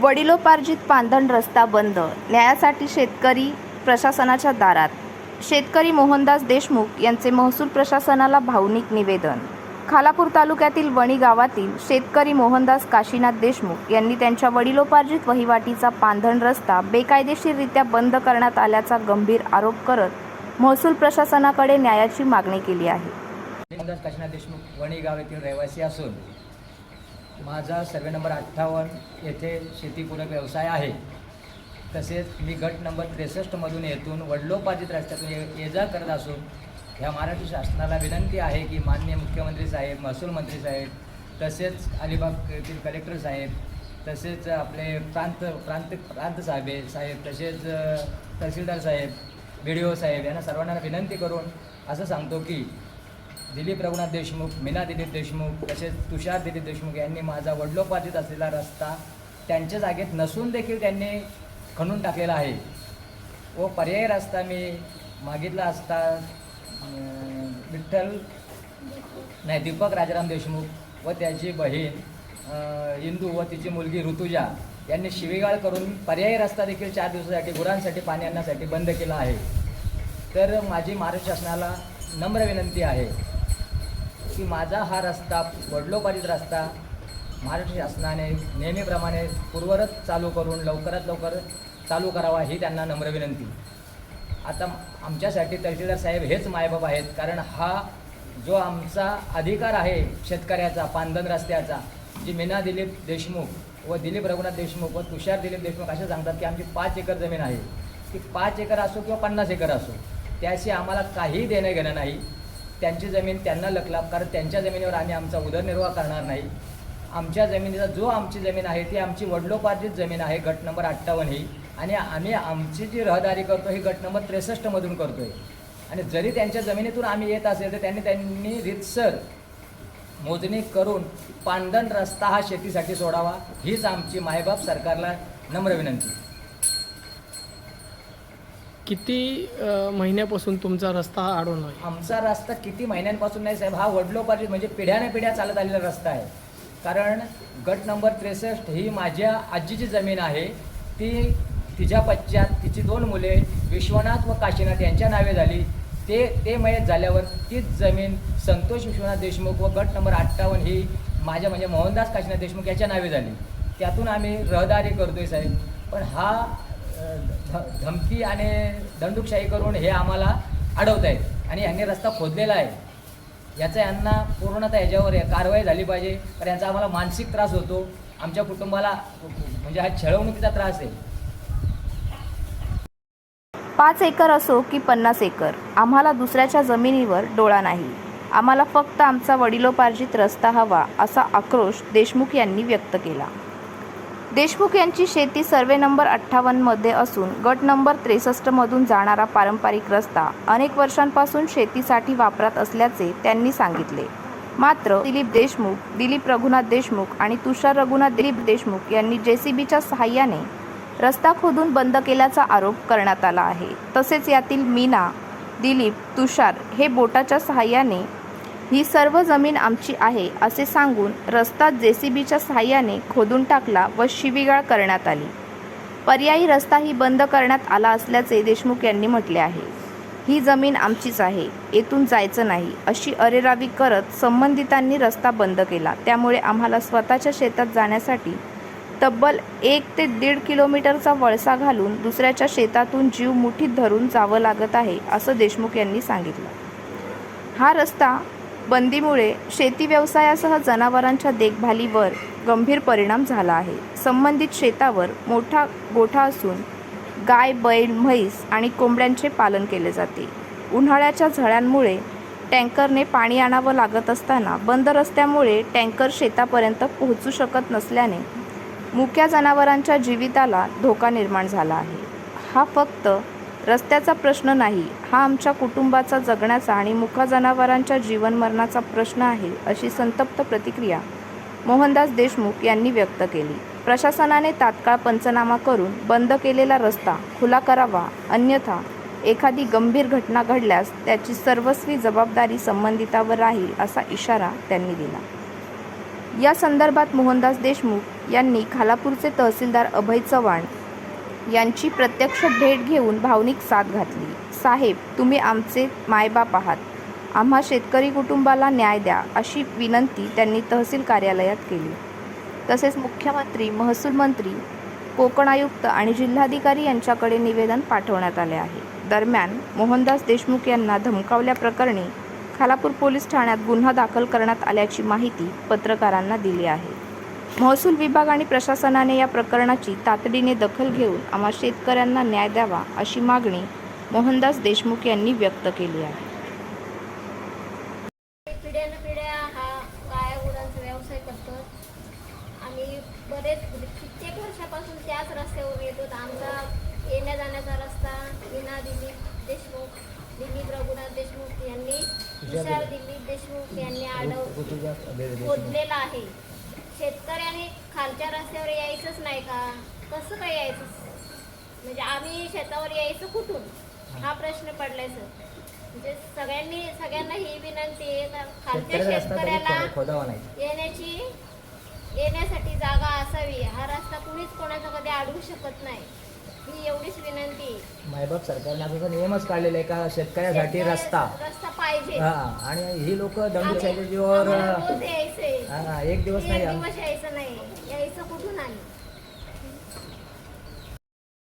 वडिलोपार्जित पांधन रस्ता बंद, न्यायासाठी शेतकरी प्रशासनाच्या दारात. शेतकरी मोहनदास देशमुख यांचे महसूल प्रशासनाला भावनिक निवेदन. खालापूर तालुक्यातील वणी गावातील शेतकरी मोहनदास काशीनाथ देशमुख यांनी त्यांच्या वडिलोपार्जित वहिवाटीचा पांधन रस्ता बेकायदेशीररित्या बंद करण्यात आल्याचा गंभीर आरोप करत महसूल प्रशासनाकडे न्यायाची मागणी केली आहे. मोहनदास काशीनाथ देशमुख वणी गाव येथील रहिवासी असून माझा सर्वे नंबर 58 येथे शेतीपूरक व्यवसाय आहे. तसेच मी गट नंबर 63 मधून येथून वडिलोपार्जित रस्त्यातून ये जा करत असून ह्या महाराष्ट्र शासनाला विनंती आहे की माननीय मुख्यमंत्री साहेब, महसूल मंत्री साहेब, तसेच अलिबाग येथील कलेक्टर साहेब, तसेच आपले प्रांत साहेब, तसेच तहसीलदार साहेब, BDO साहेब यांना सर्वांना विनंती करून असं सांगतो की दिलीप रघुनाथ देशमुख, मीना दिलीप देशमुख, तसेच तुषार दिलीप देशमुख यांनी माझा वडिलोपार्जित असलेला रस्ता त्यांच्या जागेत नसून देखील त्यांनी खणून टाकलेला आहे व पर्यायी रस्ता मी मागितला असता दीपक राजाराम देशमुख व त्याची बहीण इंदू व तिची मुलगी ऋतुजा यांनी शिवीगाळ करून पर्यायी रस्ता देखील 4 दिवसासाठी गुरांसाठी पाणी आणण्यासाठी बंद केला आहे. तर माझी महाराष्ट्र शासनाला नम्र विनंती आहे की माझा हा रस्ता वडिलोपार्जित रस्ता महाराष्ट्र शासनाने नेहमीप्रमाणे पूर्ववत चालू करून लवकरात लवकर चालू करावा ही त्यांना नम्र विनंती. आता आमच्यासाठी तहसीलदार साहेब हेच मायबाप आहेत, कारण हा जो आमचा अधिकार आहे शेतकऱ्याचा पांधन रस्त्याचा, जी मीना दिलीप देशमुख व दिलीप रघुनाथ देशमुख व तुषार दिलीप देशमुख असे सांगतात की आमची 5 एकर जमीन आहे. ती 5 एकर असो किंवा 50 एकर असो, त्याशी आम्हाला काही देणं घेणं नाही. त्यांची जमीन त्यांना लकलाप, कारण त्यांच्या जमिनीवर आम्ही आमचा उदरनिर्वाह करणार नाही. आमच्या जमिनीचा जो आमची जमीन आहे ती आमची वडिलोपार्जित जमीन आहे, गट नंबर 58 ही, आणि आम्ही आमची जी रहदारी करतो ही गट नंबर 63 मधून करतो आहे. आणि जरी त्यांच्या जमिनीतून आम्ही येत असेल तर त्यांनी रीतसर मोजणी करून पांधन रस्ता हा शेतीसाठी सोडावा हीच आमची मायबाप सरकारला नम्र विनंती. किती महिन्यापासून तुमचा रस्ता हा अडवून आहे? आमचा रस्ता किती महिन्यांपासून नाही साहेब, हा वडिलोपार्जित म्हणजे पिढ्याने पिढ्या चालत आलेला रस्ता आहे. कारण गट नंबर 63 ही माझ्या आजीची जमीन आहे. ती तिच्या पश्चात तिची 2 मुले विश्वनाथ व काशीनाथ यांच्या नावे झाली. ते मयत झाल्यावर तीच जमीन संतोष विश्वनाथ देशमुख व गट नंबर 58 ही माझ्या म्हणजे मोहनदास काशीनाथ देशमुख याच्या नावे झाली. त्यातून आम्ही रहदारी करतोय साहेब. पण हा धमकी आणि दंडुकशाही करून हे आम्हाला अडवत आहेत आणि यांनी रस्ता खोदलेला आहे. याचा यांना पूर्णतः याच्यावर कारवाई झाली पाहिजे, तर यांचा आम्हाला मानसिक त्रास होतो. आमच्या कुटुंबाला म्हणजे हा छळवणुकीचा त्रास आहे. 5 एकर असो की 50 एकर, आम्हाला दुसऱ्याच्या जमिनीवर डोळा नाही. आम्हाला फक्त आमचा वडिलोपार्जित रस्ता हवा, असा आक्रोश देशमुख यांनी व्यक्त केला. देशमुख यांची शेती सर्वे नंबर 58 मध्ये असून गट नंबर 63 मधून जाणारा पारंपरिक रस्ता अनेक वर्षांपासून शेतीसाठी वापरात असल्याचे त्यांनी सांगितले. मात्र दिलीप रघुनाथ देशमुख आणि तुषार रघुनाथ दिलीप देशमुख यांनी JCBच्या सहाय्याने रस्ता खोदून बंद केल्याचा आरोप करण्यात आला आहे. तसेच यातील मीना, दिलीप, तुषार हे बोटाच्या सहाय्याने ही सर्व जमीन आमची आहे असे सांगून रस्ता JCBच्या सहाय्याने खोदून टाकला व शिवीगाळ करण्यात आली. पर्यायी रस्ताही बंद करण्यात आला असल्याचे देशमुख यांनी म्हटले आहे. ही जमीन आमचीच आहे, येथून जायचं नाही अशी अरेरावी करत संबंधितांनी रस्ता बंद केला. त्यामुळे आम्हाला स्वतःच्या शेतात जाण्यासाठी तब्बल 1 ते 1.5 किलोमीटरचा वळसा घालून दुसऱ्याच्या शेतातून जीव मुठीत धरून जावं लागत आहे, असं देशमुख यांनी सांगितलं. हा रस्ता बंदीमुळे शेती व्यवसायासह जनावरांच्या देखभालीवर गंभीर परिणाम झाला आहे. संबंधित शेतावर मोठा गोठा असून गाय, बैल, म्हैस आणि कोंबड्यांचे पालन केले जाते. उन्हाळ्याच्या झळ्यांमुळे टँकरने पाणी आणावं लागत असताना बंद रस्त्यामुळे टँकर शेतापर्यंत पोहोचू शकत नसल्याने मुक्या जनावरांच्या जीविताला धोका निर्माण झाला आहे. हा फक्त रस्त्याचा प्रश्न नाही, हा आमच्या कुटुंबाचा जगण्याचा आणि मुक्या जनावरांच्या जीवनमरणाचा प्रश्न आहे, अशी संतप्त प्रतिक्रिया मोहनदास देशमुख यांनी व्यक्त केली. प्रशासनाने तात्काळ पंचनामा करून बंद केलेला रस्ता खुला करावा, अन्यथा एखादी गंभीर घटना घडल्यास त्याची सर्वस्वी जबाबदारी संबंधितावर राहील, असा इशारा त्यांनी दिला. या संदर्भात मोहनदास देशमुख यांनी खालापूरचे तहसीलदार अभय चव्हाण यांची प्रत्यक्ष भेट घेऊन भावनिक साथ घातली. साहेब, तुम्ही आमचे मायबाप आहात. आम्हा शेतकरी कुटुंबाला न्याय द्या, अशी विनंती त्यांनी तहसील कार्यालयात केली. तसेच मुख्यमंत्री, महसूल मंत्री, कोकण आयुक्त आणि जिल्हाधिकारी यांच्याकडे निवेदन पाठवण्यात आले आहे. दरम्यान मोहनदास देशमुख यांना धमकावल्याप्रकरणी खालापूर पोलीस ठाण्यात गुन्हा दाखल करण्यात आल्याची माहिती पत्रकारांना दिली आहे. महसूल विभाग आणि प्रशासनाने या प्रकरणाची तातडीने दखल घेऊन आम्हा शेतकऱ्यांना न्याय द्यावा, अशी मागणी मोहनदास देशमुख यांनी व्यक्त केली आहे. पिढ्यानपिढ्या हा गाया गुरांचा व्यवसाय करतो. आम्ही बरेच कित्येक वर्षापासून त्याच रस्त्यावर येतो. आमचा येण्या जाण्याचा रस्ता मीना दिलीप देशमुख, दिलीप रघुनाथ देशमुख यांनी, विशाल दिलीप देशमुख यांनी खोदलेला आहे. शेतकऱ्यांनी खालच्या रस्त्यावर यायचंच नाही का? कसं काय यायचं? म्हणजे आम्ही शेतावर यायचं कुठून, हा प्रश्न पडलाय सर. म्हणजे सगळ्यांना ही विनंती आहे का खालच्या शेतकऱ्याला येण्यासाठी जागा असावी. हा रस्ता कुणीच कोणाचा कधी अडवू शकत नाही, ही एवढीच विनंती. मायबाप सरकारने असा नियमच काढलेला आहे का शेतकऱ्यासाठी रस्ता पाहिजे. आणि ही लोक दंडशाहीच्या जीवावर रोज यायचंय, एक दिवस नाही यायचं नाही, यायचं कुठून आम्ही?